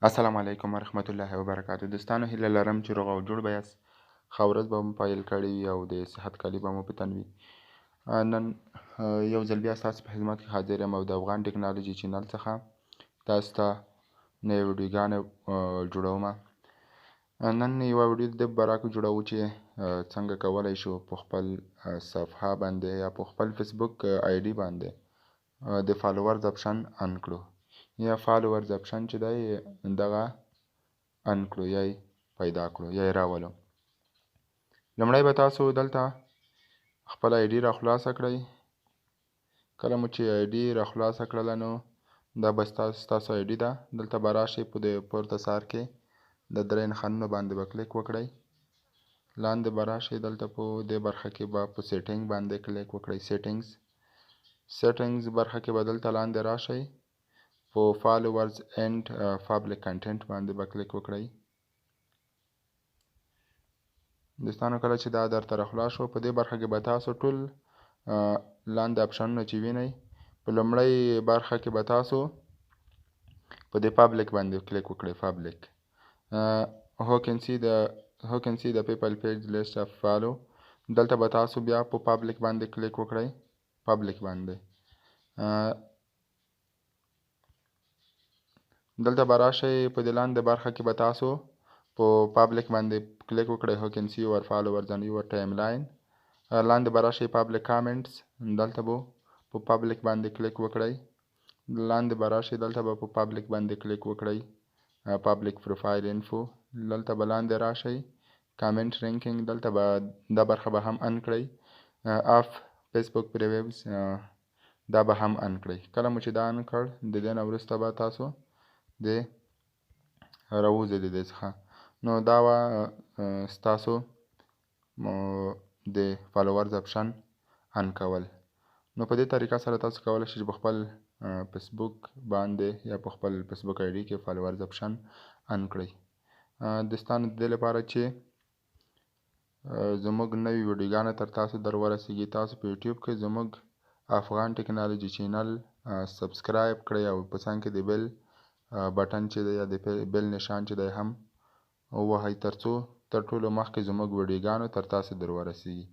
السلام علیکم ورحمت الله وبرکاتو. دوستانو هیله لرم چې روغ او جوړ به یاست. ښه ورځ به مو پیل کړې وي او د صحت کالي به مو په تن وي. نن یو ځل بیا ستاسو په خدمت کې حاضر یم او د افغان ټکنالوژي چینل څخه تاسو ته نوې ویډیوګانې جوړوم. نن یوه ویډیو د دې په باره کې جوړوو چې څنګه کولی شو په خپل صفحه باندې یا په خپل فیسبوک آی ډي باندې د فالوورز اپشن ان کړو یا فالوورز اپشن چې دی دغه ان کړو یا یې پیدا کړو یا یې راولو. لومړی به تاسو دلته خپل آی ډي راخلاصه کړئ. کله مو چې آی ډي راخلاصه کړله نو دا به ستاسو آی ډي ده. دلته به راشئ په د پورته سر کې د درې نښانونو باندې به کلیک وکړئ. لاندې به راشئ دلته په دې برخه کې به په سیټینګ باندې کلیک وکړئ. سیټینګز برخه کې به دلته لاندې راشئ په فالوورز اینډ پابلیک کنټینټ باندې به کلیک وکړئ. دوستانو کله چې دا درته راخلاص شو په دې برخه کې به تاسو ټول لاندې اپشنونه چې وینئ په لومړۍ برخه کې به تاسو په دې پابلیک باندې کلیک وکړئ. پابلیک هو کین سی د پیپل پیج لیست اف فالو. دلته به تاسو بیا په پابلیک باندې کلیک وکړئ. پابلیک باندې دلته به راشئ په دې لاندې برخه کې به تاسو په پابلیک باندې کلیک وکړئ. هو کین سی یور فالوورز ان یور ټایم لاین. لاندې به راشئ پابلیک کامنټس. دلته به په پابلیک باندې کلیک وکړئ. لاندې به راشئ دلته به په پابلیک باندې کلیک وکړئ. پابلیک پروفایل انفو. دلته به لاندې راشئ کامنټ رینکینګ. دلته به دا برخه به هم ان کړئ. اف فیسبوک پریویوز دا به هم ان کړئ. کله مو چې دا ان کړ د دې نه وروسته به تاسو د راوځئ د دې څخه. نو دا وه ستاسو د فالوورز اپشن ان کول. نو په دې طریقه سره تاسو کولی شئ چې په خپل فیسبوک باندې یا په خپل فیسبوک آی ډي کې فالوورز اپشن ان کړئ. دوستانو د دې لپاره چې زموږ نوې ویډیوګانې تر تاسو در ورسیږي تاسو په یوټیوب کې زموږ افغان ټکنالوژي چینل سبسکرایب کړئ او په څنګ کې د بیل بټن چې دی یا د بیل نشان چې دی هم ووهئ تر څو تر ټولو مخکې زموږ ویډیوګانو تر تاسو در ورسیږي.